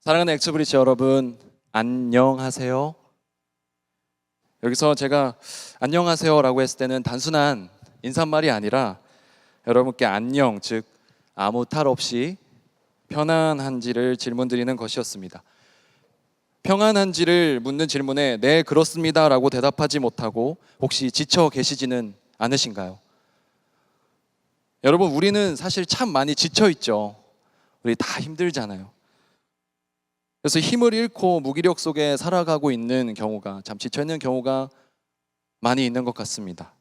사랑하는 엑스브리치 여러분, 안녕하세요. 여기서 제가 안녕하세요라고 했을 때는 단순한 인사말이 아니라 여러분께 안녕, 즉 아무 탈 없이 편안한지를 질문드리는 것이었습니다. 평안한지를 묻는 질문에 네 그렇습니다라고 대답하지 못하고 혹시 지쳐 계시지는 않으신가요? 여러분, 우리는 사실 참 많이 지쳐 있죠. 우리 다 힘들잖아요. 그래서 힘을 잃고 무기력 속에 살아가고 있는 경우가, 참 지쳐있는 경우가 많이 있는 것 같습니다.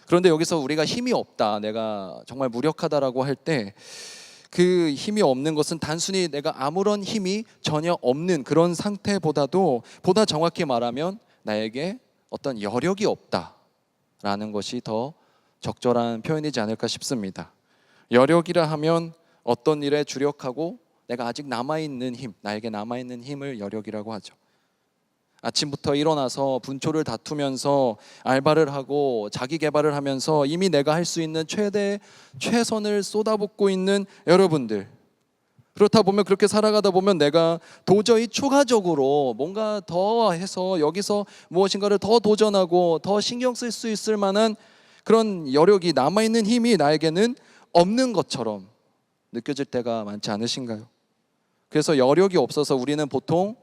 그런데 여기서 우리가 힘이 없다, 내가 정말 무력하다라고 할 때 그 힘이 없는 것은 단순히 내가 아무런 힘이 전혀 없는 그런 상태보다도 보다 정확히 말하면 나에게 어떤 여력이 없다라는 것이 더 적절한 표현이지 않을까 싶습니다. 여력이라 하면 어떤 일에 주력하고 내가 아직 남아있는 힘, 나에게 남아있는 힘을 여력이라고 하죠. 아침부터 일어나서 분초를 다투면서 알바를 하고 자기 개발을 하면서 이미 내가 할 수 있는 최선을 쏟아붓고 있는 여러분들, 그렇다 보면 그렇게 살아가다 보면 내가 도저히 추가적으로 뭔가 더 해서 여기서 무엇인가를 더 도전하고 더 신경 쓸 수 있을 만한 그런 여력이, 남아있는 힘이 나에게는 없는 것처럼 느껴질 때가 많지 않으신가요? 그래서 여력이 없어서 우리는 보통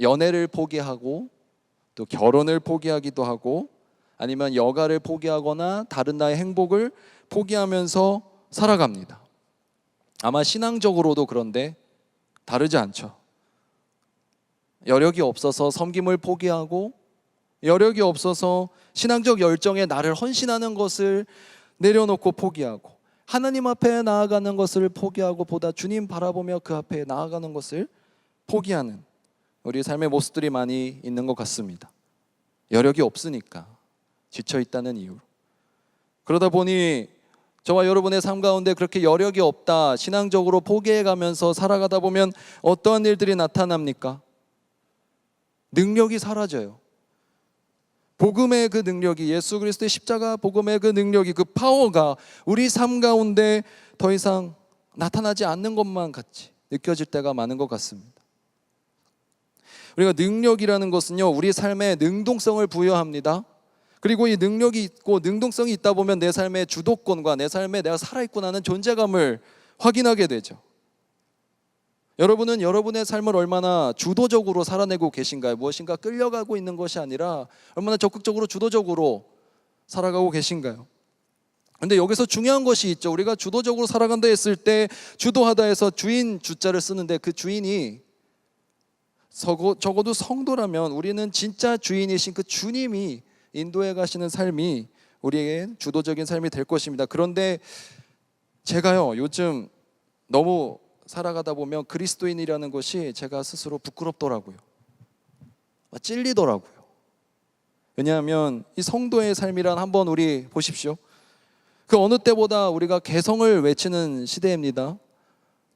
연애를 포기하고 또 결혼을 포기하기도 하고 아니면 여가를 포기하거나 다른 나의 행복을 포기하면서 살아갑니다. 아마 신앙적으로도 그런데 다르지 않죠. 여력이 없어서 섬김을 포기하고 여력이 없어서 신앙적 열정에 나를 헌신하는 것을 내려놓고 포기하고 하나님 앞에 나아가는 것을 포기하고 보다 주님 바라보며 그 앞에 나아가는 것을 포기하는 우리 삶의 모습들이 많이 있는 것 같습니다. 여력이 없으니까, 지쳐있다는 이유로. 그러다 보니 저와 여러분의 삶 가운데 그렇게 여력이 없다, 신앙적으로 포기해가면서 살아가다 보면 어떠한 일들이 나타납니까? 능력이 사라져요. 복음의 그 능력이, 예수 그리스도의 십자가 복음의 그 능력이, 그 파워가 우리 삶 가운데 더 이상 나타나지 않는 것만 같이 느껴질 때가 많은 것 같습니다. 우리가 능력이라는 것은요, 우리 삶에 능동성을 부여합니다. 그리고 이 능력이 있고 능동성이 있다 보면 내 삶의 주도권과 내 삶에 내가 살아있구나는 존재감을 확인하게 되죠. 여러분은 여러분의 삶을 얼마나 주도적으로 살아내고 계신가요? 무엇인가 끌려가고 있는 것이 아니라 얼마나 적극적으로 주도적으로 살아가고 계신가요? 근데 여기서 중요한 것이 있죠. 우리가 주도적으로 살아간다 했을 때 주도하다 해서 주인 주자를 쓰는데 그 주인이 적어도 성도라면 우리는 진짜 주인이신 그 주님이 인도해 가시는 삶이 우리에게 주도적인 삶이 될 것입니다. 그런데 제가요, 요즘 너무 살아가다 보면 그리스도인이라는 것이 제가 스스로 부끄럽더라고요. 찔리더라고요. 왜냐하면 이 성도의 삶이란, 한번 우리 보십시오. 그 어느 때보다 우리가 개성을 외치는 시대입니다.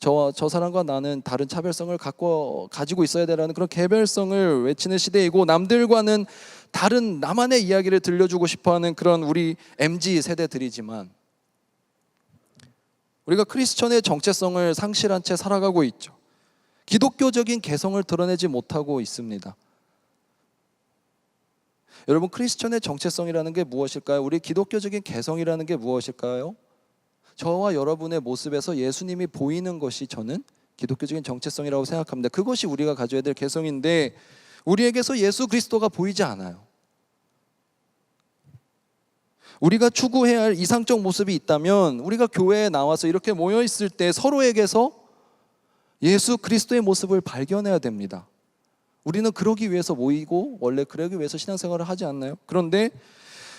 저 사람과 나는 다른 차별성을 가지고 있어야 되라는 그런 개별성을 외치는 시대이고, 남들과는 다른 나만의 이야기를 들려주고 싶어하는 그런 우리 MZ 세대들이지만 우리가 크리스천의 정체성을 상실한 채 살아가고 있죠. 기독교적인 개성을 드러내지 못하고 있습니다. 여러분, 크리스천의 정체성이라는 게 무엇일까요? 우리 기독교적인 개성이라는 게 무엇일까요? 저와 여러분의 모습에서 예수님이 보이는 것이 저는 기독교적인 정체성이라고 생각합니다. 그것이 우리가 가져야 될 개성인데 우리에게서 예수 그리스도가 보이지 않아요. 우리가 추구해야 할 이상적 모습이 있다면 우리가 교회에 나와서 이렇게 모여 있을 때 서로에게서 예수 그리스도의 모습을 발견해야 됩니다. 우리는 그러기 위해서 모이고 원래 그러기 위해서 신앙생활을 하지 않나요? 그런데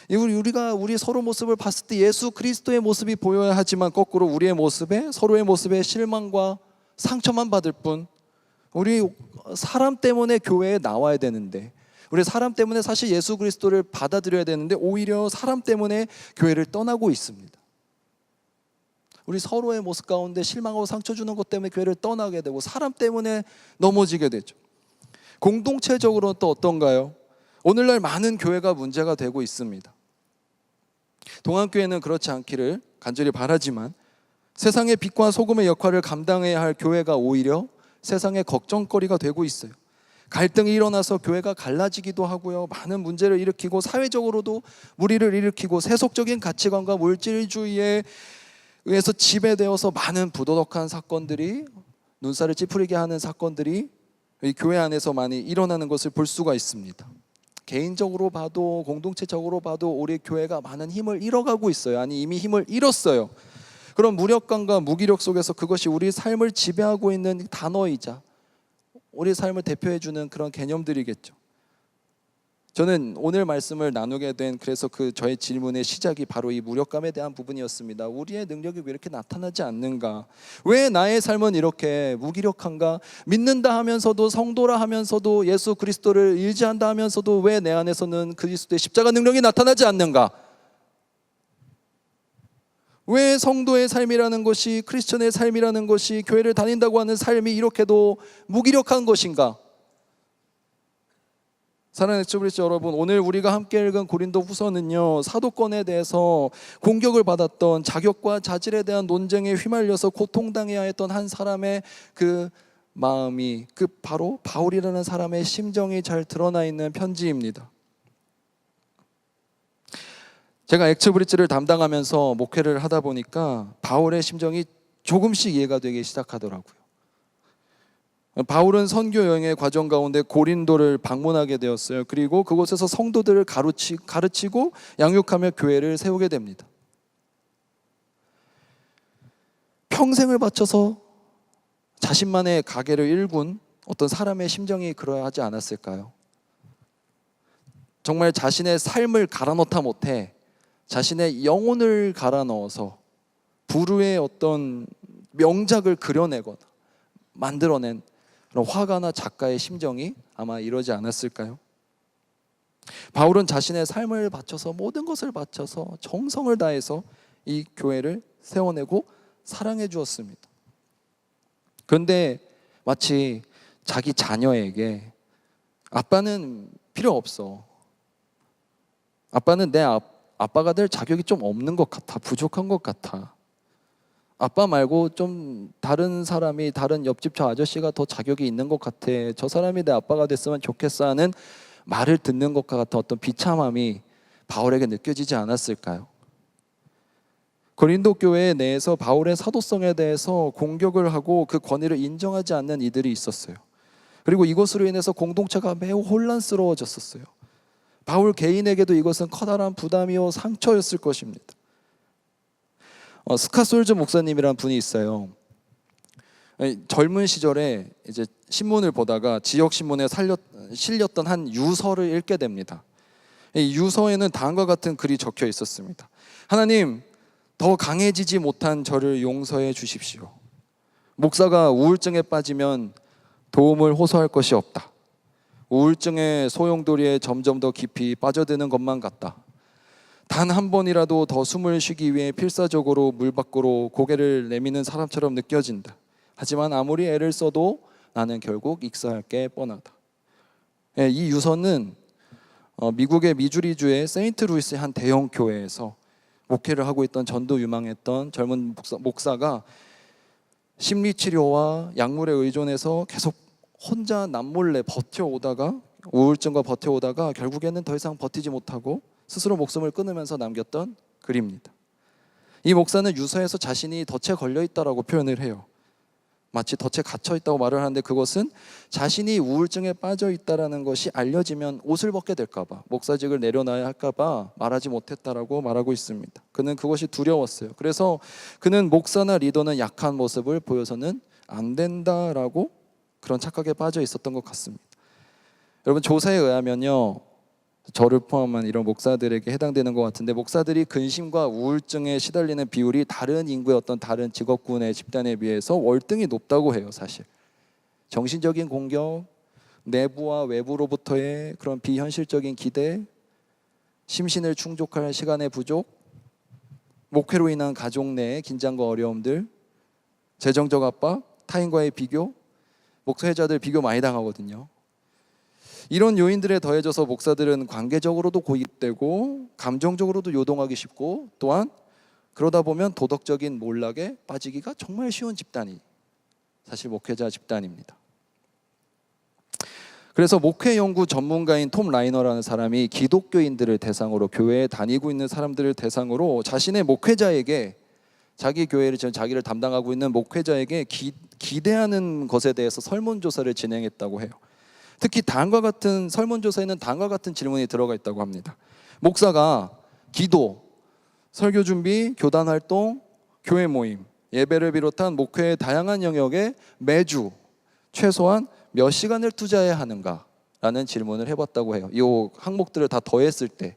우리 서로 모습을 봤을 때 예수 그리스도의 모습이 보여야 하지만 거꾸로 우리의 모습에, 서로의 모습에 실망과 상처만 받을 뿐, 우리 사람 때문에 교회에 나와야 되는데, 우리 사람 때문에 사실 예수 그리스도를 받아들여야 되는데 오히려 사람 때문에 교회를 떠나고 있습니다. 우리 서로의 모습 가운데 실망하고 상처 주는 것 때문에 교회를 떠나게 되고 사람 때문에 넘어지게 되죠. 공동체적으로는 또 어떤가요? 오늘날 많은 교회가 문제가 되고 있습니다. 동안교회는 그렇지 않기를 간절히 바라지만 세상의 빛과 소금의 역할을 감당해야 할 교회가 오히려 세상의 걱정거리가 되고 있어요. 갈등이 일어나서 교회가 갈라지기도 하고요. 많은 문제를 일으키고 사회적으로도 무리를 일으키고 세속적인 가치관과 물질주의에 의해서 지배되어서 많은 부도덕한 사건들이, 눈살을 찌푸리게 하는 사건들이 이 교회 안에서 많이 일어나는 것을 볼 수가 있습니다. 개인적으로 봐도 공동체적으로 봐도 우리 교회가 많은 힘을 잃어가고 있어요. 아니 이미 힘을 잃었어요. 그런 무력감과 무기력 속에서 그것이 우리 삶을 지배하고 있는 단어이자 우리 삶을 대표해주는 그런 개념들이겠죠. 저는 오늘 말씀을 나누게 된 그래서 저의 질문의 시작이 바로 이 무력감에 대한 부분이었습니다. 우리의 능력이 왜 이렇게 나타나지 않는가? 왜 나의 삶은 이렇게 무기력한가? 믿는다 하면서도, 성도라 하면서도, 예수 그리스도를 의지한다 하면서도 왜 내 안에서는 그리스도의 십자가 능력이 나타나지 않는가? 왜 성도의 삶이라는 것이, 크리스천의 삶이라는 것이, 교회를 다닌다고 하는 삶이 이렇게도 무기력한 것인가? 사랑하는 엑소브리지 여러분, 오늘 우리가 함께 읽은 고린도 후서는요, 사도권에 대해서 공격을 받았던, 자격과 자질에 대한 논쟁에 휘말려서 고통당해야 했던 한 사람의 그 마음이, 바로 바울이라는 사람의 심정이 잘 드러나 있는 편지입니다. 제가 엑스브리지를 담당하면서 목회를 하다 보니까 바울의 심정이 조금씩 이해가 되기 시작하더라고요. 바울은 선교 여행의 과정 가운데 고린도를 방문하게 되었어요. 그리고 그곳에서 성도들을 가르치고 양육하며 교회를 세우게 됩니다. 평생을 바쳐서 자신만의 가게를 일군 어떤 사람의 심정이 그러야 하지 않았을까요? 정말 자신의 삶을 갈아넣다 못해 자신의 영혼을 갈아 넣어서 부르의 어떤 명작을 그려내거나 만들어낸 그런 화가나 작가의 심정이 아마 이러지 않았을까요? 바울은 자신의 삶을 바쳐서, 모든 것을 바쳐서 정성을 다해서 이 교회를 세워내고 사랑해 주었습니다. 그런데 마치 자기 자녀에게 아빠는 필요 없어, 아빠는 내 아빠가 될 자격이 좀 없는 것 같아, 부족한 것 같아, 아빠 말고 좀 다른 사람이, 다른 옆집 저 아저씨가 더 자격이 있는 것 같아, 저 사람이 내 아빠가 됐으면 좋겠어 하는 말을 듣는 것과 같은 어떤 비참함이 바울에게 느껴지지 않았을까요? 고린도 교회 내에서 바울의 사도성에 대해서 공격을 하고 그 권위를 인정하지 않는 이들이 있었어요. 그리고 이것으로 인해서 공동체가 매우 혼란스러워졌었어요. 바울 개인에게도 이것은 커다란 부담이요 상처였을 것입니다. 스카솔즈 목사님이라는 분이 있어요. 젊은 시절에 이제 신문을 보다가 지역 신문에 실렸던 한 유서를 읽게 됩니다. 이 유서에는 다음과 같은 글이 적혀 있었습니다. 하나님, 더 강해지지 못한 저를 용서해 주십시오. 목사가 우울증에 빠지면 도움을 호소할 것이 없다. 우울증의 소용돌이에 점점 더 깊이 빠져드는 것만 같다. 단 한 번이라도 더 숨을 쉬기 위해 필사적으로 물 밖으로 고개를 내미는 사람처럼 느껴진다. 하지만 아무리 애를 써도 나는 결국 익사할 게 뻔하다. 이 유서는 미국의 미주리주의 세인트루이스의 한 대형 교회에서 목회를 하고 있던 전도 유망했던 젊은 목사가 심리치료와 약물에 의존해서 계속 혼자 남몰래 버텨오다가, 우울증과 버텨오다가 결국에는 더 이상 버티지 못하고 스스로 목숨을 끊으면서 남겼던 글입니다. 이 목사는 유서에서 자신이 덫에 걸려있다라고 표현을 해요. 마치 덫에 갇혀있다고 말을 하는데, 그것은 자신이 우울증에 빠져있다라는 것이 알려지면 옷을 벗게 될까봐, 목사직을 내려놔야 할까봐 말하지 못했다라고 말하고 있습니다. 그는 그것이 두려웠어요. 그래서 그는 목사나 리더는 약한 모습을 보여서는 안 된다라고 그런 착각에 빠져 있었던 것 같습니다. 여러분, 조사에 의하면요, 저를 포함한 이런 목사들에게 해당되는 것 같은데, 목사들이 근심과 우울증에 시달리는 비율이 다른 인구의 어떤 다른 직업군의 집단에 비해서 월등히 높다고 해요. 사실 정신적인 공격, 내부와 외부로부터의 그런 비현실적인 기대, 심신을 충족할 시간의 부족, 목회로 인한 가족 내의 긴장과 어려움들, 재정적 압박, 타인과의 비교, 목회자들 비교 많이 당하거든요. 이런 요인들에 더해져서 목사들은 관계적으로도 고립되고 감정적으로도 요동하기 쉽고, 또한 그러다 보면 도덕적인 몰락에 빠지기가 정말 쉬운 집단이 사실 목회자 집단입니다. 그래서 목회 연구 전문가인 톰 라이너라는 사람이 기독교인들을 대상으로, 교회에 다니고 있는 사람들을 대상으로 자신의 목회자에게, 자기 교회를 지금 자기를 담당하고 있는 목회자에게 기대하는 것에 대해서 설문조사를 진행했다고 해요. 특히 다음과 같은 설문조사에는 다음과 같은 질문이 들어가 있다고 합니다. 목사가 기도, 설교 준비, 교단 활동, 교회 모임, 예배를 비롯한 목회의 다양한 영역에 매주 최소한 몇 시간을 투자해야 하는가? 라는 질문을 해봤다고 해요. 이 항목들을 다 더했을 때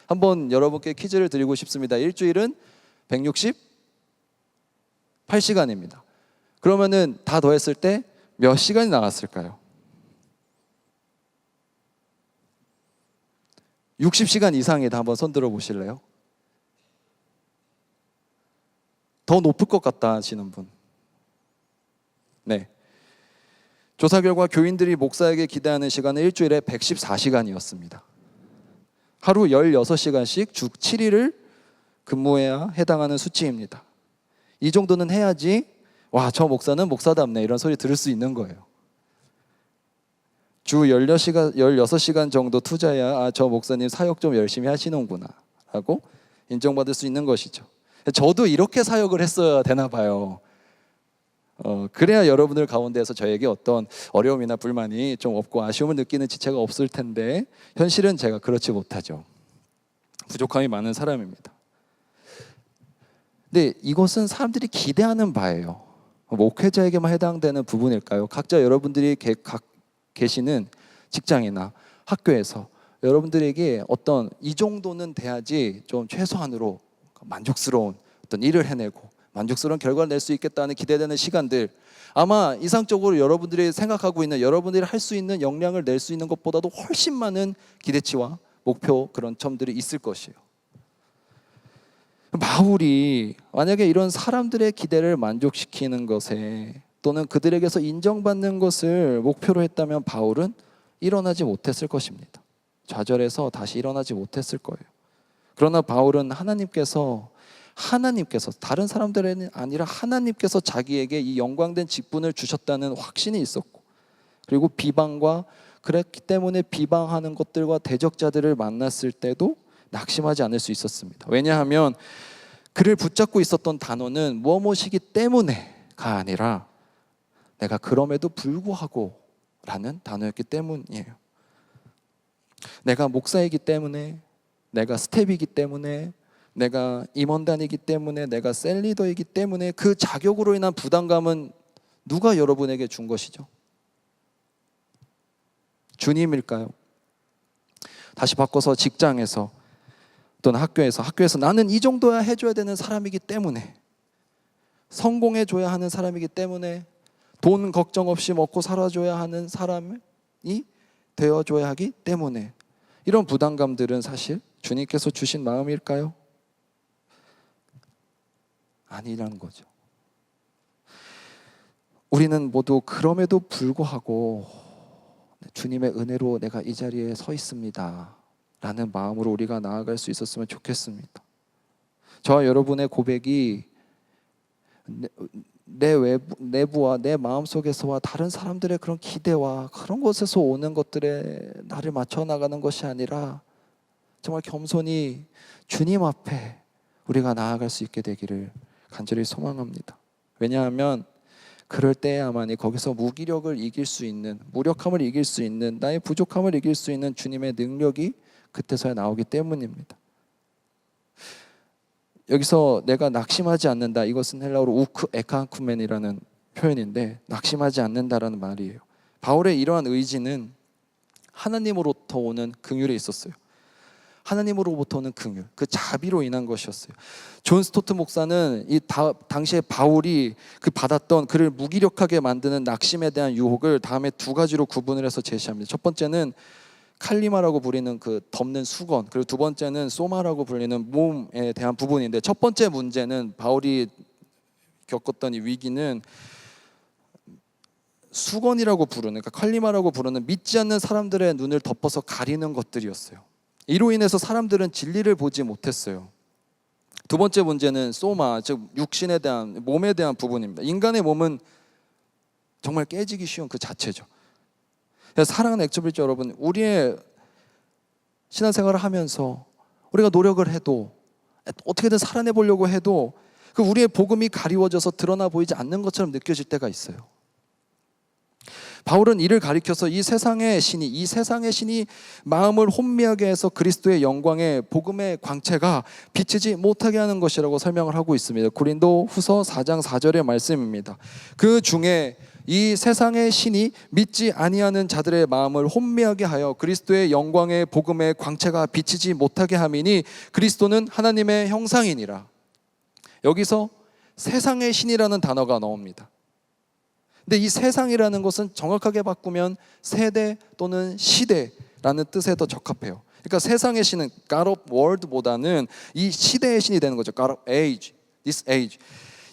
한번 여러분께 퀴즈를 드리고 싶습니다. 일주일은 168시간입니다. 그러면은 다 더했을 때 몇 시간이 나왔을까요? 60시간 이상이다. 한번 손 들어 보실래요? 더 높을 것 같다 하시는 분. 네. 조사 결과 교인들이 목사에게 기대하는 시간은 일주일에 114시간이었습니다. 하루 16시간씩 주 7일을 근무해야 해당하는 수치입니다. 이 정도는 해야지 와, 저 목사는 목사답네 이런 소리 들을 수 있는 거예요. 주 16시간 정도 투자해야 저 목사님 사역 좀 열심히 하시는구나 라고 인정받을 수 있는 것이죠. 저도 이렇게 사역을 했어야 되나 봐요. 그래야 여러분들 가운데서 저에게 어떤 어려움이나 불만이 좀 없고 아쉬움을 느끼는 지체가 없을 텐데 현실은 제가 그렇지 못하죠. 부족함이 많은 사람입니다. 근데 이것은 사람들이 기대하는 바예요. 목회자에게만 해당되는 부분일까요? 각자 여러분들이 계시는 직장이나 학교에서 여러분들에게 어떤 이 정도는 돼야지 좀 최소한으로 만족스러운 어떤 일을 해내고 만족스러운 결과를 낼 수 있겠다는 기대되는 시간들, 아마 이상적으로 여러분들이 생각하고 있는, 여러분들이 할 수 있는 역량을 낼 수 있는 것보다도 훨씬 많은 기대치와 목표, 그런 점들이 있을 것이에요. 바울이 만약에 이런 사람들의 기대를 만족시키는 것에 또는 그들에게서 인정받는 것을 목표로 했다면 바울은 일어나지 못했을 것입니다. 좌절해서 다시 일어나지 못했을 거예요. 그러나 바울은 하나님께서 다른 사람들은 아니라 하나님께서 자기에게 이 영광된 직분을 주셨다는 확신이 있었고, 그리고 비방과, 그랬기 때문에 비방하는 것들과 대적자들을 만났을 때도 낙심하지 않을 수 있었습니다. 왜냐하면 그를 붙잡고 있었던 단어는 무엇이기 때문에가 아니라 내가 그럼에도 불구하고 라는 단어였기 때문이에요. 내가 목사이기 때문에, 내가 스텝이기 때문에, 내가 임원단이기 때문에, 내가 셀리더이기 때문에 그 자격으로 인한 부담감은 누가 여러분에게 준 것이죠? 주님일까요? 다시 바꿔서 직장에서 또는 학교에서 나는 이 정도야 해줘야 되는 사람이기 때문에, 성공해줘야 하는 사람이기 때문에, 돈 걱정 없이 먹고 살아줘야 하는 사람이 되어줘야 하기 때문에, 이런 부담감들은 사실 주님께서 주신 마음일까요? 아니라는 거죠. 우리는 모두 그럼에도 불구하고 주님의 은혜로 내가 이 자리에 서 있습니다 라는 마음으로 우리가 나아갈 수 있었으면 좋겠습니다. 저와 여러분의 고백이 내 내부와 내 마음속에서와 다른 사람들의 그런 기대와 그런 것에서 오는 것들에 나를 맞춰 나가는 것이 아니라 정말 겸손히 주님 앞에 우리가 나아갈 수 있게 되기를 간절히 소망합니다. 왜냐하면 그럴 때야만이 거기서 무기력을 이길 수 있는, 무력함을 이길 수 있는, 나의 부족함을 이길 수 있는 주님의 능력이 그때서야 나오기 때문입니다. 여기서 내가 낙심하지 않는다, 이것은 헬라어로 우크 에카쿠멘이라는 표현인데 낙심하지 않는다라는 말이에요. 바울의 이러한 의지는 하나님으로부터 오는 긍휼에 있었어요. 하나님으로부터 오는 긍휼, 그 자비로 인한 것이었어요. 존 스토트 목사는 당시에 바울이 받았던 그를 무기력하게 만드는 낙심에 대한 유혹을 다음에 두 가지로 구분을 해서 제시합니다. 첫 번째는 칼리마라고 부르는 그 덮는 수건, 그리고 두 번째는 소마라고 불리는 몸에 대한 부분인데, 첫 번째 문제는 바울이 겪었던 이 위기는 수건이라고 부르는, 그러니까 칼리마라고 부르는 믿지 않는 사람들의 눈을 덮어서 가리는 것들이었어요. 이로 인해서 사람들은 진리를 보지 못했어요. 두 번째 문제는 소마, 즉 육신에 대한, 몸에 대한 부분입니다. 인간의 몸은 정말 깨지기 쉬운 그 자체죠. 사랑하는 액처빌지 여러분, 우리의 신앙생활을 하면서 우리가 노력을 해도 어떻게든 살아내보려고 해도 그 우리의 복음이 가리워져서 드러나 보이지 않는 것처럼 느껴질 때가 있어요. 바울은 이를 가리켜서 이 세상의 신이 마음을 혼미하게 해서 그리스도의 영광의 복음의 광채가 비치지 못하게 하는 것이라고 설명을 하고 있습니다. 고린도 후서 4장 4절의 말씀입니다. 그 중에 이 세상의 신이 믿지 아니하는 자들의 마음을 혼미하게 하여 그리스도의 영광의 복음의 광채가 비치지 못하게 함이니 그리스도는 하나님의 형상이니라. 여기서 세상의 신이라는 단어가 나옵니다. 근데 이 세상이라는 것은 정확하게 바꾸면 세대 또는 시대라는 뜻에 더 적합해요. 그러니까 세상의 신은 God of World보다는 이 시대의 신이 되는 거죠. God of Age, this age.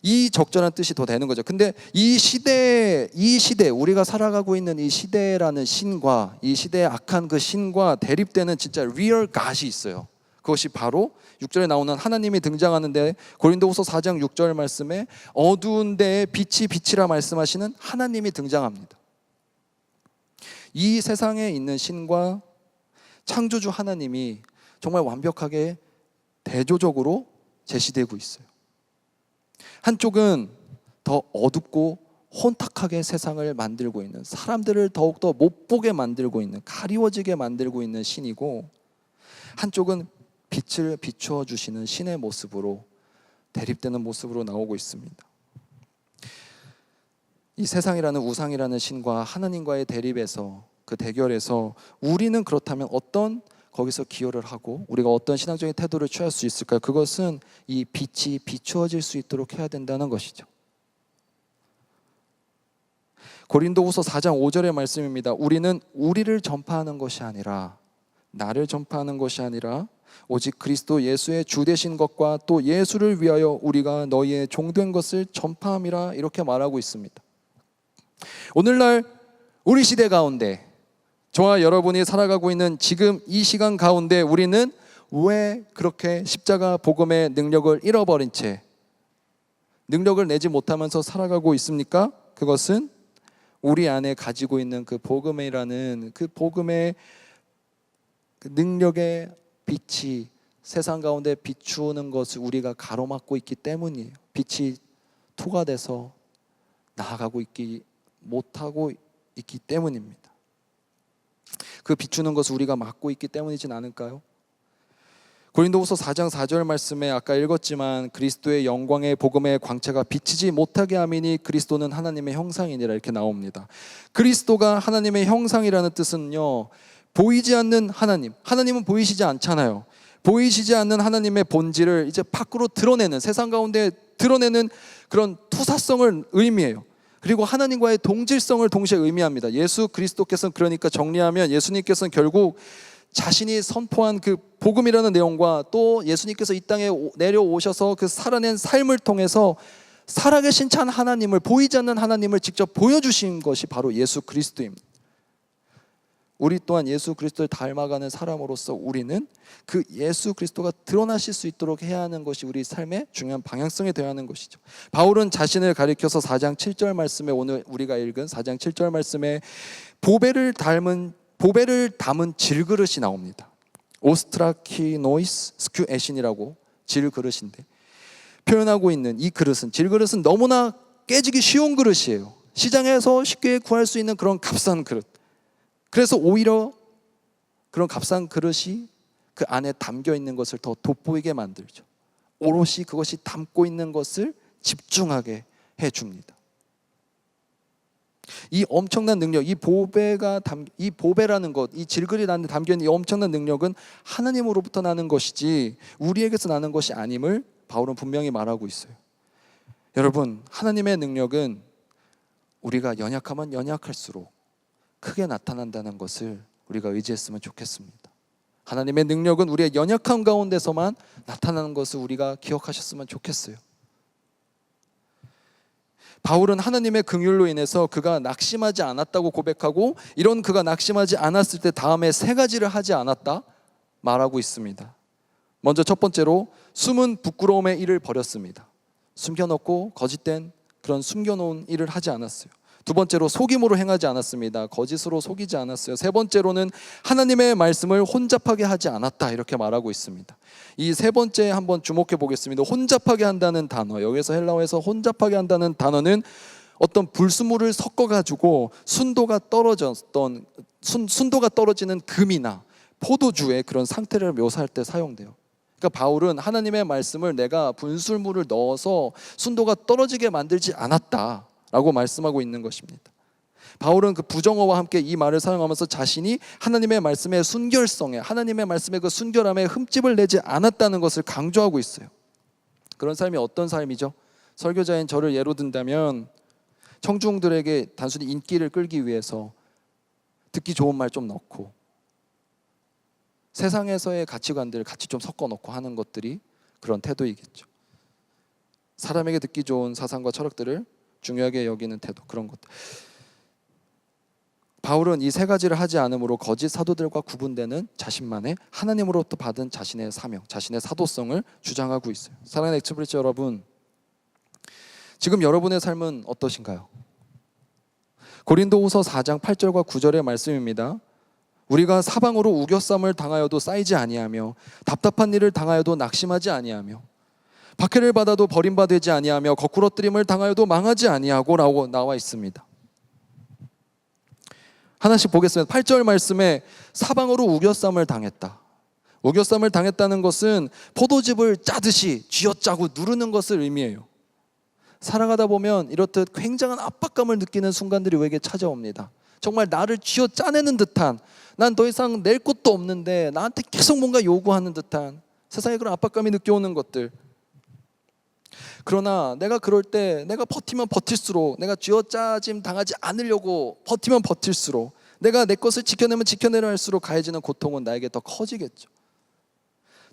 이 적절한 뜻이 더 되는 거죠. 근데 이 시대, 우리가 살아가고 있는 이 시대라는 신과 이 시대의 악한 그 신과 대립되는 진짜 real God이 있어요. 그것이 바로 6절에 나오는 하나님이 등장하는데, 고린도후서 4장 6절 말씀에 어두운 데에 빛이라 말씀하시는 하나님이 등장합니다. 이 세상에 있는 신과 창조주 하나님이 정말 완벽하게 대조적으로 제시되고 있어요. 한쪽은 더 어둡고 혼탁하게 세상을 만들고 있는, 사람들을 더욱더 못 보게 만들고 있는, 가리워지게 만들고 있는 신이고, 한쪽은 빛을 비추어 주시는 신의 모습으로, 대립되는 모습으로 나오고 있습니다. 이 세상이라는 우상이라는 신과 하나님과의 대립에서, 그 대결에서 우리는 그렇다면 어떤 거기서 기여를 하고 우리가 어떤 신앙적인 태도를 취할 수 있을까요? 그것은 이 빛이 비추어질 수 있도록 해야 된다는 것이죠. 고린도후서 4장 5절의 말씀입니다. 우리는 우리를 전파하는 것이 아니라, 나를 전파하는 것이 아니라 오직 그리스도 예수의 주 되신 것과 또 예수를 위하여 우리가 너희의 종된 것을 전파함이라, 이렇게 말하고 있습니다. 오늘날 우리 시대 가운데, 저와 여러분이 살아가고 있는 지금 이 시간 가운데 우리는 왜 그렇게 십자가 복음의 능력을 잃어버린 채, 능력을 내지 못하면서 살아가고 있습니까? 그것은 우리 안에 가지고 있는 그 복음이라는 그 복음의 그 능력의 빛이 세상 가운데 비추는 것을 우리가 가로막고 있기 때문이에요. 빛이 투과돼서 나아가고 있기 못하고 있기 때문입니다. 그 비추는 것을 우리가 막고 있기 때문이진 않을까요? 고린도후서 4장 4절 말씀에 아까 읽었지만 그리스도의 영광의 복음의 광채가 비치지 못하게 함이니 그리스도는 하나님의 형상이니라, 이렇게 나옵니다. 그리스도가 하나님의 형상이라는 뜻은요, 보이지 않는 하나님, 하나님은 보이시지 않잖아요. 보이시지 않는 하나님의 본질을 이제 밖으로 드러내는, 세상 가운데 드러내는 그런 투사성을 의미해요. 그리고 하나님과의 동질성을 동시에 의미합니다. 예수 그리스도께서는, 그러니까 정리하면 예수님께서는 결국 자신이 선포한 그 복음이라는 내용과 또 예수님께서 이 땅에 내려오셔서 그 살아낸 삶을 통해서 살아계신 참 하나님을, 보이지 않는 하나님을 직접 보여주신 것이 바로 예수 그리스도입니다. 우리 또한 예수 그리스도를 닮아가는 사람으로서 우리는 그 예수 그리스도가 드러나실 수 있도록 해야 하는 것이 우리 삶의 중요한 방향성이 되어야 하는 것이죠. 바울은 자신을 가리켜서 4장 7절 말씀에, 오늘 우리가 읽은 4장 7절 말씀에 보배를 담은 질그릇이 나옵니다. 오스트라키노이스 스큐에신이라고 질그릇인데 표현하고 있는 이 그릇은, 질그릇은 너무나 깨지기 쉬운 그릇이에요. 시장에서 쉽게 구할 수 있는 그런 값싼 그릇. 그래서 오히려 그런 값싼 그릇이 그 안에 담겨 있는 것을 더 돋보이게 만들죠. 오롯이 그것이 담고 있는 것을 집중하게 해줍니다. 이 엄청난 능력, 이 보배라는 것, 이 질그릇 안에 담겨 있는 이 엄청난 능력은 하나님으로부터 나는 것이지 우리에게서 나는 것이 아님을 바울은 분명히 말하고 있어요. 여러분, 하나님의 능력은 우리가 연약하면 연약할수록 크게 나타난다는 것을 우리가 의지했으면 좋겠습니다. 하나님의 능력은 우리의 연약함 가운데서만 나타나는 것을 우리가 기억하셨으면 좋겠어요. 바울은 하나님의 긍휼로 인해서 그가 낙심하지 않았다고 고백하고, 이런 그가 낙심하지 않았을 때 다음에 세 가지를 하지 않았다 말하고 있습니다. 먼저 첫 번째로 숨은 부끄러움의 일을 버렸습니다. 숨겨놓고 거짓된 그런 숨겨놓은 일을 하지 않았어요. 두 번째로 속임으로 행하지 않았습니다. 거짓으로 속이지 않았어요. 세 번째로는 하나님의 말씀을 혼잡하게 하지 않았다, 이렇게 말하고 있습니다. 이 세 번째 한번 주목해 보겠습니다. 혼잡하게 한다는 단어, 여기서 헬라어에서 혼잡하게 한다는 단어는 어떤 불순물을 섞어가지고 순도가 떨어지는 금이나 포도주의 그런 상태를 묘사할 때 사용돼요. 그러니까 바울은 하나님의 말씀을 내가 분술물을 넣어서 순도가 떨어지게 만들지 않았다라고 말씀하고 있는 것입니다. 바울은 그 부정어와 함께 이 말을 사용하면서 자신이 하나님의 말씀의 순결성에, 하나님의 말씀의 그 순결함에 흠집을 내지 않았다는 것을 강조하고 있어요. 그런 삶이 어떤 삶이죠? 설교자인 저를 예로 든다면 청중들에게 단순히 인기를 끌기 위해서 듣기 좋은 말 좀 넣고 세상에서의 가치관들을 같이 좀 섞어 놓고 하는 것들이 그런 태도이겠죠. 사람에게 듣기 좋은 사상과 철학들을 중요하게 여기는 태도, 그런 것들. 바울은 이 세 가지를 하지 않으므로 거짓 사도들과 구분되는 자신만의 하나님으로부터 받은 자신의 사명, 자신의 사도성을 주장하고 있어요. 사랑하는 엑스프레스 여러분, 지금 여러분의 삶은 어떠신가요? 고린도후서 4장 8절과 9절의 말씀입니다. 우리가 사방으로 우겨쌈을 당하여도 쌓이지 아니하며 답답한 일을 당하여도 낙심하지 아니하며 박해를 받아도 버림받지 아니하며 거꾸러뜨림을 당하여도 망하지 아니하고 라고 나와 있습니다. 하나씩 보겠습니다. 8절 말씀에 사방으로 우겨쌈을 당했다. 우겨쌈을 당했다는 것은 포도즙을 짜듯이 쥐어짜고 누르는 것을 의미해요. 살아가다 보면 이렇듯 굉장한 압박감을 느끼는 순간들이 우리에게 찾아옵니다. 정말 나를 쥐어 짜내는 듯한, 난 더 이상 낼 곳도 없는데 나한테 계속 뭔가 요구하는 듯한 세상에 그런 압박감이 느껴오는 것들. 그러나 내가 그럴 때 내가 버티면 버틸수록, 내가 쥐어짜짐 당하지 않으려고 버티면 버틸수록, 내가 내 것을 지켜내면 지켜내려 할수록 가해지는 고통은 나에게 더 커지겠죠.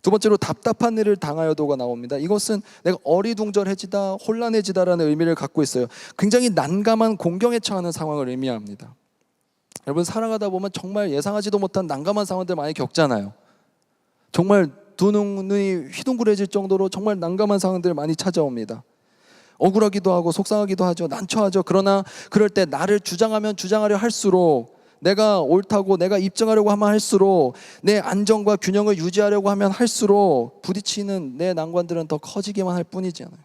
두 번째로 답답한 일을 당하여도가 나옵니다. 이것은 내가 어리둥절해지다, 혼란해지다라는 의미를 갖고 있어요. 굉장히 난감한 공경에 처하는 상황을 의미합니다. 여러분, 살아가다 보면 정말 예상하지도 못한 난감한 상황들 많이 겪잖아요. 정말 두 눈이 휘둥그레질 정도로 정말 난감한 상황들 많이 찾아옵니다. 억울하기도 하고 속상하기도 하죠. 난처하죠. 그러나 그럴 때 나를 주장하려 할수록, 내가 옳다고 내가 입증하려고 하면 할수록, 내 안정과 균형을 유지하려고 하면 할수록 부딪히는 내 난관들은 더 커지기만 할 뿐이잖아요.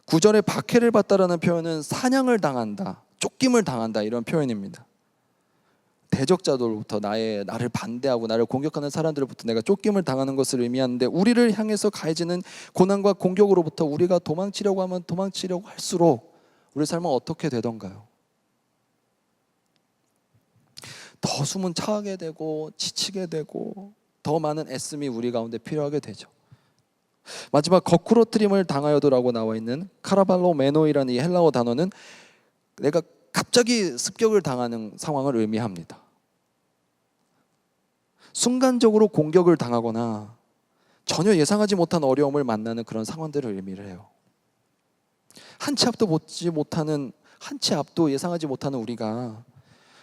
9절에 박해를 받다라는 표현은 사냥을 당한다, 쫓김을 당한다, 이런 표현입니다. 대적자들로부터 나를 반대하고 나를 공격하는 사람들로부터 내가 쫓김을 당하는 것을 의미하는데, 우리를 향해서 가해지는 고난과 공격으로부터 우리가 도망치려고 하면 도망치려고 할수록 우리 삶은 어떻게 되던가요? 더 숨은 차게 되고 지치게 되고 더 많은 애씀이 우리 가운데 필요하게 되죠. 마지막 거꾸로뜨림을 당하여도라고 나와 있는 카라발로 메노이라는 이 헬라어 단어는 내가 갑자기 습격을 당하는 상황을 의미합니다. 순간적으로 공격을 당하거나 전혀 예상하지 못한 어려움을 만나는 그런 상황들을 의미를 해요. 한 치 앞도 예상하지 못하는 우리가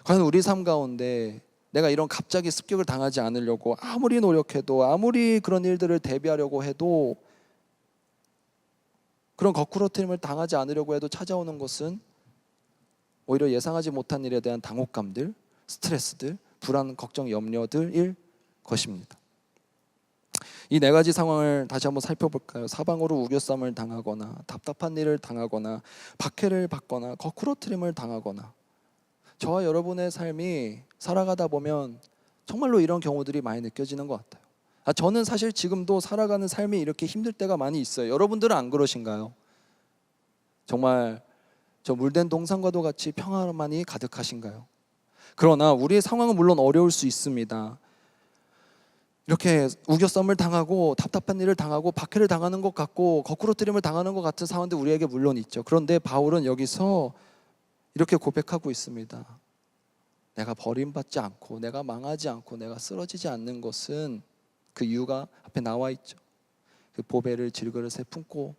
과연 우리 삶 가운데 내가 이런 갑자기 습격을 당하지 않으려고 아무리 노력해도, 아무리 그런 일들을 대비하려고 해도, 그런 거꾸로뜨림을 당하지 않으려고 해도 찾아오는 것은 오히려 예상하지 못한 일에 대한 당혹감들, 스트레스들, 불안, 걱정, 염려들일 것입니다. 이 네 가지 상황을 다시 한번 살펴볼까요? 사방으로 우겨쌈을 당하거나, 답답한 일을 당하거나, 박해를 받거나, 거꾸로뜨림을 당하거나. 저와 여러분의 삶이 살아가다 보면 정말로 이런 경우들이 많이 느껴지는 것 같아요. 저는 사실 지금도 살아가는 삶이 이렇게 힘들 때가 많이 있어요. 여러분들은 안 그러신가요? 정말 저 물된 동산과도 같이 평화만이 가득하신가요? 그러나 우리의 상황은 물론 어려울 수 있습니다. 이렇게 우겨쌈을 당하고 답답한 일을 당하고 박해를 당하는 것 같고 거꾸로뜨림을 당하는 것 같은 상황도 우리에게 물론 있죠. 그런데 바울은 여기서 이렇게 고백하고 있습니다. 내가 버림받지 않고, 내가 망하지 않고, 내가 쓰러지지 않는 것은 그 이유가 앞에 나와 있죠. 그 보배를 질그릇에 품고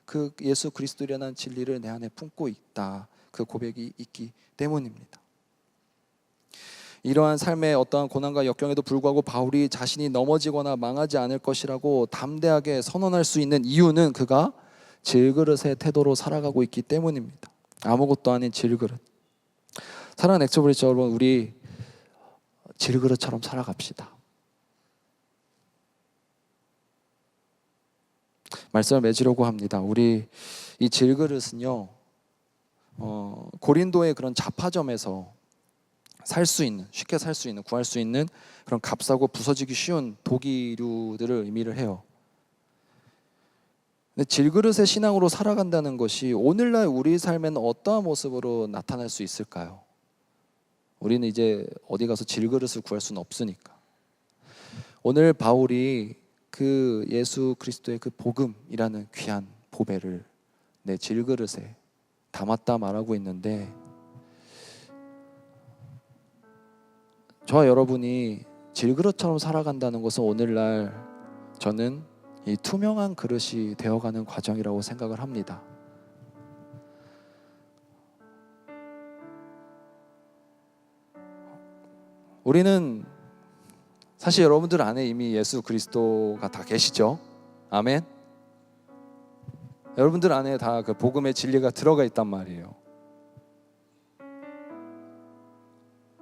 그 예수 그리스도라는 진리를 내 안에 품고 있다. 그 고백이 있기 때문입니다. 이러한 삶의 어떠한 고난과 역경에도 불구하고 바울이 자신이 넘어지거나 망하지 않을 것이라고 담대하게 선언할 수 있는 이유는 그가 질그릇의 태도로 살아가고 있기 때문입니다. 아무것도 아닌 질그릇. 사랑하는 엑소브리지 여러분, 우리 질그릇처럼 살아갑시다. 말씀을 맺으려고 합니다. 우리 이 질그릇은요, 고린도의 그런 잡화점에서 쉽게 살 수 있는, 구할 수 있는 그런 값싸고 부서지기 쉬운 도기류들을 의미를 해요. 근데 질그릇의 신앙으로 살아간다는 것이 오늘날 우리 삶에는 어떠한 모습으로 나타날 수 있을까요? 우리는 이제 어디 가서 질그릇을 구할 수는 없으니까. 오늘 바울이 그 예수 그리스도의 그 복음이라는 귀한 보배를 내 질그릇에 담았다 말하고 있는데, 저와 여러분이 질그릇처럼 살아간다는 것은 오늘날 저는 이 투명한 그릇이 되어가는 과정이라고 생각을 합니다. 우리는 사실 여러분들 안에 이미 예수 그리스도가 다 계시죠? 아멘. 여러분들 안에 다 그 복음의 진리가 들어가 있단 말이에요.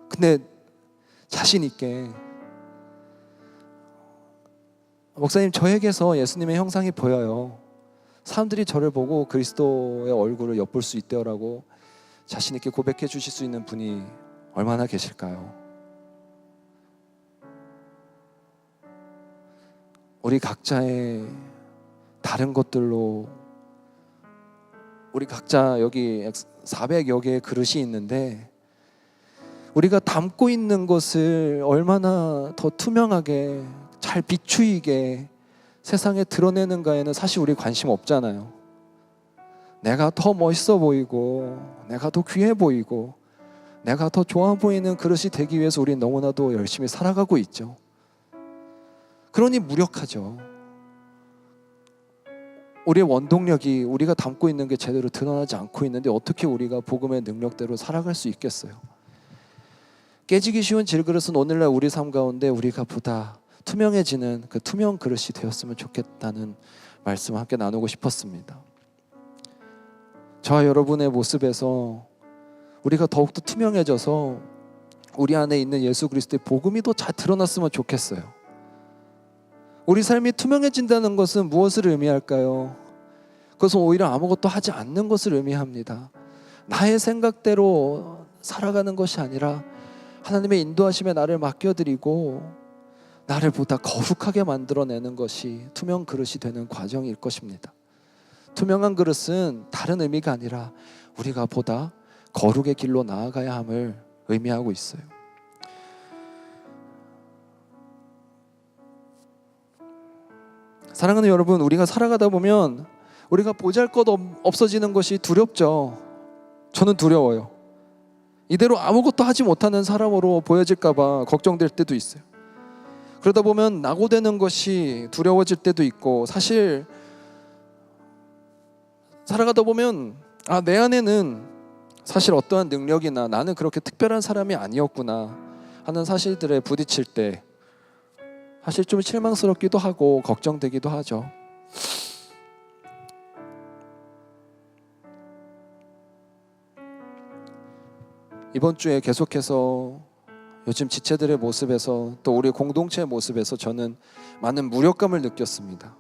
근데 자신 있게, 목사님 저에게서 예수님의 형상이 보여요, 사람들이 저를 보고 그리스도의 얼굴을 엿볼 수 있대요라고 자신 있게 고백해 주실 수 있는 분이 얼마나 계실까요? 우리 각자의 다른 것들로, 우리 각자 여기 400여 개의 그릇이 있는데 우리가 담고 있는 것을 얼마나 더 투명하게 잘 비추이게 세상에 드러내는가에는 사실 우리 관심 없잖아요. 내가 더 멋있어 보이고, 내가 더 귀해 보이고, 내가 더 좋아 보이는 그릇이 되기 위해서 우리는 너무나도 열심히 살아가고 있죠. 그러니 무력하죠. 우리의 원동력이 우리가 담고 있는 게 제대로 드러나지 않고 있는데 어떻게 우리가 복음의 능력대로 살아갈 수 있겠어요? 깨지기 쉬운 질그릇은 오늘날 우리 삶 가운데 우리가 보다 투명해지는 그 투명 그릇이 되었으면 좋겠다는 말씀을 함께 나누고 싶었습니다. 저와 여러분의 모습에서 우리가 더욱더 투명해져서 우리 안에 있는 예수 그리스도의 복음이 더 잘 드러났으면 좋겠어요. 우리 삶이 투명해진다는 것은 무엇을 의미할까요? 그것은 오히려 아무것도 하지 않는 것을 의미합니다. 나의 생각대로 살아가는 것이 아니라 하나님의 인도하심에 나를 맡겨드리고 나를 보다 거룩하게 만들어내는 것이 투명 그릇이 되는 과정일 것입니다. 투명한 그릇은 다른 의미가 아니라 우리가 보다 거룩의 길로 나아가야 함을 의미하고 있어요. 사랑하는 여러분, 우리가 살아가다 보면 우리가 보잘것없어지는 것이 두렵죠. 저는 두려워요. 이대로 아무것도 하지 못하는 사람으로 보여질까 봐 걱정될 때도 있어요. 그러다 보면 낙오되는 것이 두려워질 때도 있고, 사실 살아가다 보면 내 안에는 사실 어떠한 능력이나 나는 그렇게 특별한 사람이 아니었구나 하는 사실들에 부딪힐 때 사실 좀 실망스럽기도 하고 걱정되기도 하죠. 이번 주에 계속해서 요즘 지체들의 모습에서 또 우리 공동체의 모습에서 저는 많은 무력감을 느꼈습니다.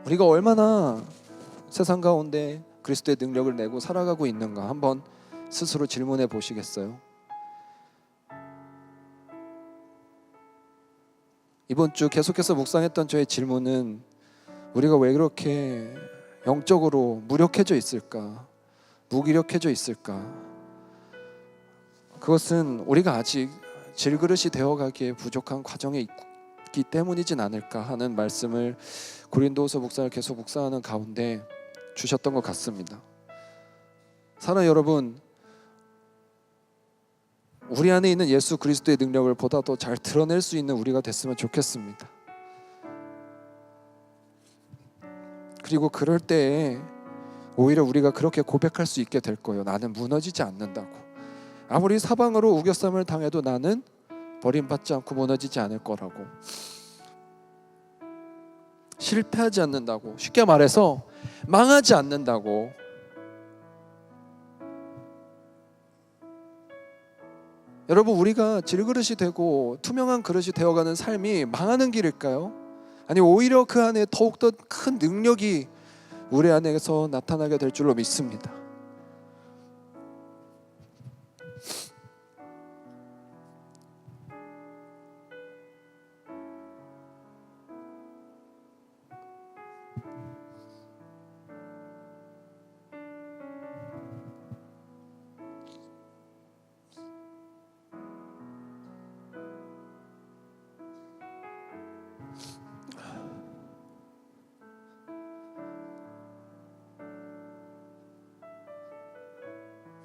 우리가 얼마나 세상 가운데 그리스도의 능력을 내고 살아가고 있는가 한번 스스로 질문해 보시겠어요? 이번 주 계속해서 묵상했던 저의 질문은 우리가 왜 그렇게 영적으로 무력해져 있을까? 무기력해져 있을까? 그것은 우리가 아직 질그릇이 되어가기에 부족한 과정에 있기 때문이진 않을까 하는 말씀을 고린도후서 묵상을 계속 묵상하는 가운데 주셨던 것 같습니다. 사랑하는 여러분, 우리 안에 있는 예수 그리스도의 능력을 보다 더 잘 드러낼 수 있는 우리가 됐으면 좋겠습니다. 그리고 그럴 때에 오히려 우리가 그렇게 고백할 수 있게 될 거예요. 나는 무너지지 않는다고. 아무리 사방으로 우겨쌈을 당해도 나는 버림받지 않고 무너지지 않을 거라고. 실패하지 않는다고. 쉽게 말해서 망하지 않는다고. 여러분, 우리가 질그릇이 되고 투명한 그릇이 되어가는 삶이 망하는 길일까요? 아니, 오히려 그 안에 더욱더 큰 능력이 우리 안에서 나타나게 될 줄로 믿습니다.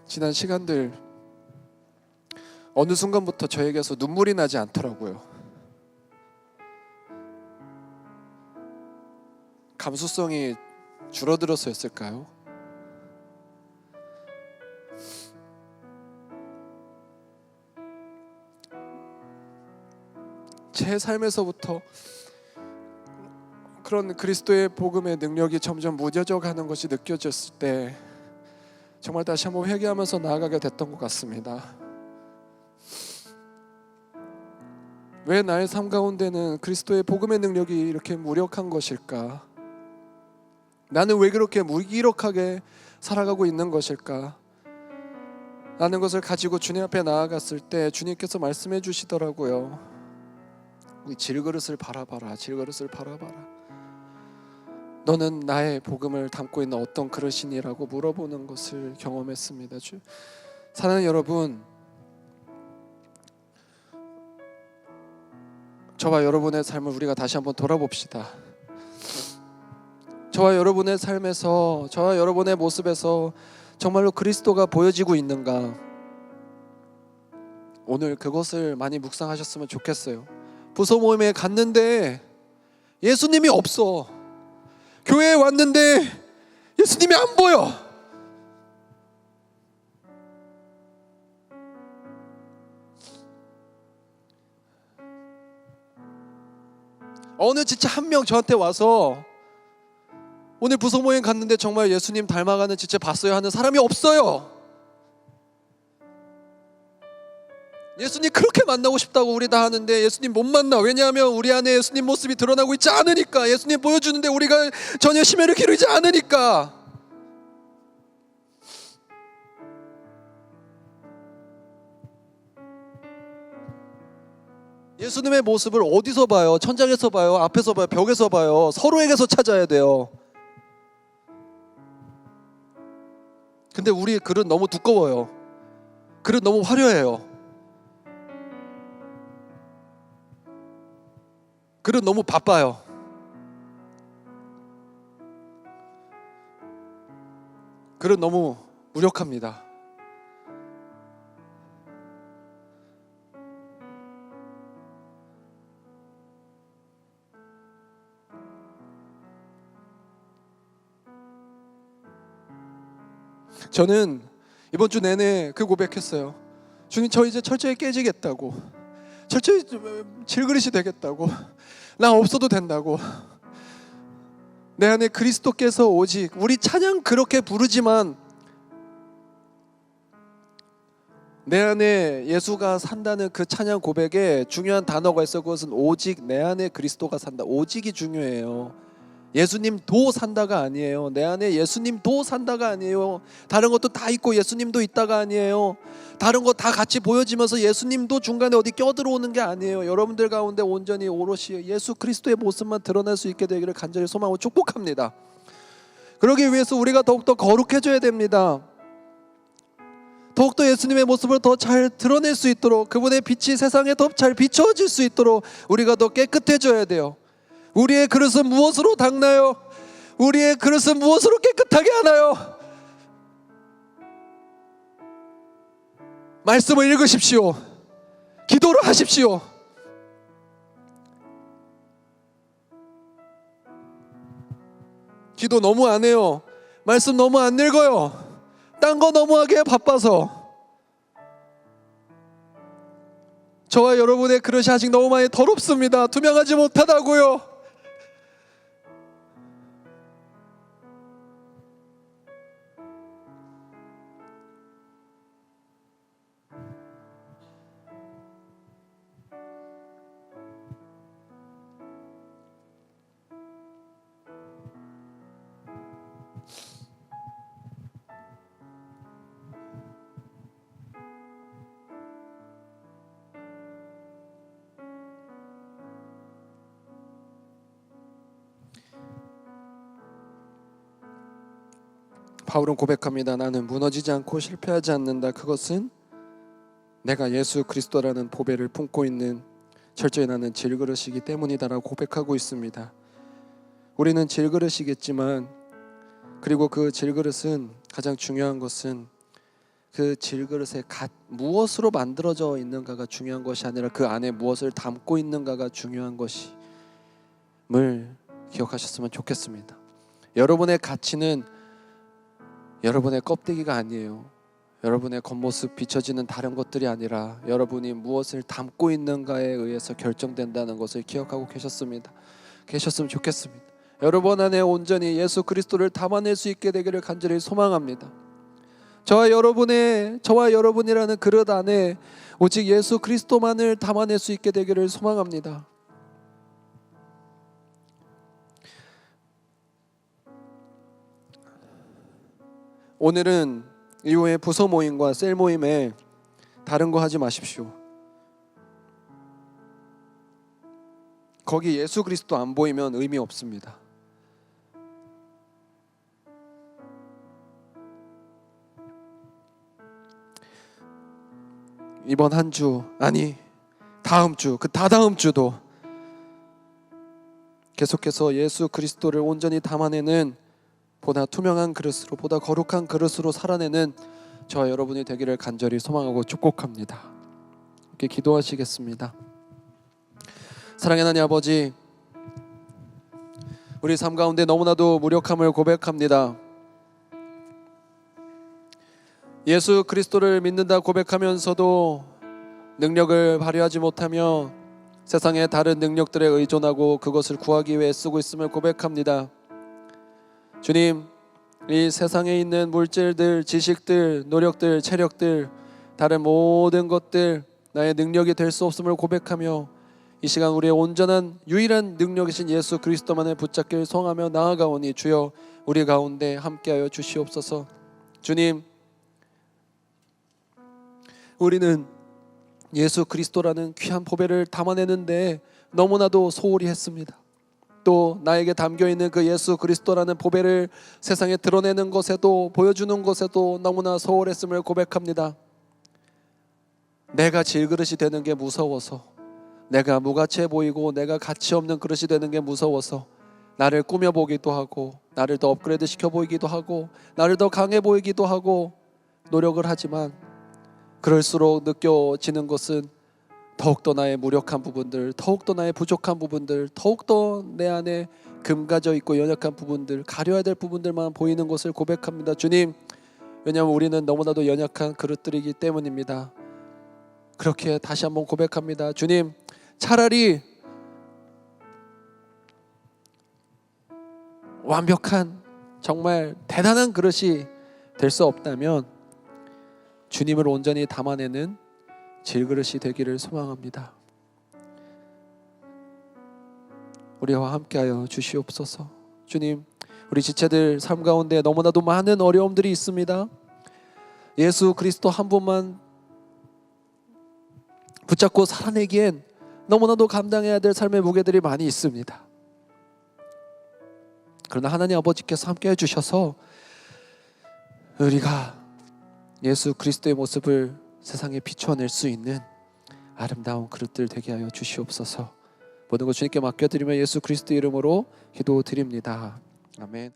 지난 시간들 어느 순간부터 저에게서 눈물이 나지 않더라고요. 감수성이 줄어들어서였을까요? 제 삶에서부터 그런 그리스도의 복음의 능력이 점점 무뎌져 가는 것이 느껴졌을 때 정말 다시 한번 회개하면서 나아가게 됐던 것 같습니다. 왜 나의 삶 가운데는 그리스도의 복음의 능력이 이렇게 무력한 것일까? 나는 왜 그렇게 무기력하게 살아가고 있는 것일까? 라는 것을 가지고 주님 앞에 나아갔을 때 주님께서 말씀해 주시더라고요. 이 질그릇을 바라봐라. 질그릇을 바라봐라. 너는 나의 복음을 담고 있는 어떤 그릇이니라고 물어보는 것을 경험했습니다. 사랑하는 여러분, 저와 여러분의 삶을 우리가 다시 한번 돌아봅시다. 저와 여러분의 삶에서, 저와 여러분의 모습에서 정말로 그리스도가 보여지고 있는가? 오늘 그것을 많이 묵상하셨으면 좋겠어요. 부서 모임에 갔는데 예수님이 없어. 교회에 왔는데 예수님이 안 보여. 어느 진짜 한 명 저한테 와서 오늘 부서 모임 갔는데 정말 예수님 닮아가는 진짜 봤어요 하는 사람이 없어요. 예수님 그렇게 만나고 싶다고 우리 다 하는데 예수님 못 만나. 왜냐하면 우리 안에 예수님 모습이 드러나고 있지 않으니까. 예수님 보여주는데 우리가 전혀 심혈을 기울이지 않으니까. 예수님의 모습을 어디서 봐요? 천장에서 봐요? 앞에서 봐요? 벽에서 봐요? 서로에게서 찾아야 돼요. 근데 우리 글은 너무 두꺼워요. 글은 너무 화려해요. 글은 너무 바빠요. 글은 너무 무력합니다. 저는 이번 주 내내 그 고백했어요. 주님, 저 이제 철저히 깨지겠다고, 철저히 질그릇이 되겠다고, 나 없어도 된다고. 내 안에 그리스도께서 오직, 우리 찬양 그렇게 부르지만 내 안에 예수가 산다는 그 찬양 고백에 중요한 단어가 있어. 그것은 오직 내 안에 그리스도가 산다. 오직이 중요해요. 예수님도 산다가 아니에요. 내 안에 예수님도 산다가 아니에요. 다른 것도 다 있고 예수님도 있다가 아니에요. 다른 거 다 같이 보여지면서 예수님도 중간에 어디 껴들어오는 게 아니에요. 여러분들 가운데 온전히 오롯이 예수 그리스도의 모습만 드러낼 수 있게 되기를 간절히 소망하고 축복합니다. 그러기 위해서 우리가 더욱더 거룩해져야 됩니다. 더욱더 예수님의 모습을 더 잘 드러낼 수 있도록, 그분의 빛이 세상에 더 잘 비춰질 수 있도록 우리가 더 깨끗해져야 돼요. 우리의 그릇은 무엇으로 닦나요? 우리의 그릇은 무엇으로 깨끗하게 하나요? 말씀을 읽으십시오. 기도를 하십시오. 기도 너무 안 해요. 말씀 너무 안 읽어요. 딴 거 너무 하기에 바빠서. 저와 여러분의 그릇이 아직 너무 많이 더럽습니다. 투명하지 못하다고요. 바울은 고백합니다. 나는 무너지지 않고 실패하지 않는다. 그것은 내가 예수 그리스도라는 보배를 품고 있는 철저히 나는 질그릇이기 때문이다라고 고백하고 있습니다. 우리는 질그릇이겠지만, 그리고 그 질그릇은 가장 중요한 것은 그 질그릇에 무엇으로 만들어져 있는가가 중요한 것이 아니라 그 안에 무엇을 담고 있는가가 중요한 것임을 기억하셨으면 좋겠습니다. 여러분의 가치는 여러분의 껍데기가 아니에요. 여러분의 겉모습 비춰지는 다른 것들이 아니라 여러분이 무엇을 담고 있는가에 의해서 결정된다는 것을 기억하고 계셨으면 좋겠습니다. 여러분 안에 온전히 예수 그리스도를 담아낼 수 있게 되기를 간절히 소망합니다. 저와 여러분이라는 그릇 안에 오직 예수 그리스도만을 담아낼 수 있게 되기를 소망합니다. 오늘은 이후에 부서 모임과 셀 모임에 다른 거 하지 마십시오. 거기 예수 그리스도 안 보이면 의미 없습니다. 이번 한 주, 아니 다음 주, 그 다다음 주도 계속해서 예수 그리스도를 온전히 담아내는 보다 투명한 그릇으로, 보다 거룩한 그릇으로 살아내는 저와 여러분이 되기를 간절히 소망하고 축복합니다. 이렇게 기도하시겠습니다. 사랑의 하나님 아버지, 우리 삶 가운데 너무나도 무력함을 고백합니다. 예수 그리스도를 믿는다 고백하면서도 능력을 발휘하지 못하며 세상의 다른 능력들에 의존하고 그것을 구하기 위해 쓰고 있음을 고백합니다. 주님, 이 세상에 있는 물질들, 지식들, 노력들, 체력들, 다른 모든 것들 나의 능력이 될 수 없음을 고백하며 이 시간 우리의 온전한 유일한 능력이신 예수 그리스도만을 붙잡길 소원하며 나아가오니 주여 우리 가운데 함께하여 주시옵소서. 주님, 우리는 예수 그리스도라는 귀한 보배를 담아내는데 너무나도 소홀히 했습니다. 또 나에게 담겨있는 그 예수 그리스도라는 보배를 세상에 드러내는 것에도, 보여주는 것에도 너무나 소홀했음을 고백합니다. 내가 질그릇이 되는 게 무서워서, 내가 무가치해 보이고 내가 가치 없는 그릇이 되는 게 무서워서 나를 꾸며보기도 하고, 나를 더 업그레이드 시켜 보이기도 하고, 나를 더 강해 보이기도 하고 노력을 하지만 그럴수록 느껴지는 것은 더욱더 나의 무력한 부분들, 더욱더 나의 부족한 부분들, 더욱더 내 안에 금가져 있고 연약한 부분들, 가려야 될 부분들만 보이는 것을 고백합니다. 주님, 왜냐하면 우리는 너무나도 연약한 그릇들이기 때문입니다. 그렇게 다시 한번 고백합니다. 주님, 차라리 완벽한 정말 대단한 그릇이 될 수 없다면 주님을 온전히 담아내는 질그릇이 되기를 소망합니다. 우리와 함께하여 주시옵소서. 주님, 우리 지체들 삶 가운데 너무나도 많은 어려움들이 있습니다. 예수 그리스도 한 분만 붙잡고 살아내기엔 너무나도 감당해야 될 삶의 무게들이 많이 있습니다. 그러나 하나님 아버지께서 함께해 주셔서 우리가 예수 그리스도의 모습을 세상에 비춰낼 수 있는 아름다운 그릇들 되게 하여 주시옵소서. 모든 것 주님께 맡겨드리며 예수 그리스도 이름으로 기도드립니다. 아멘.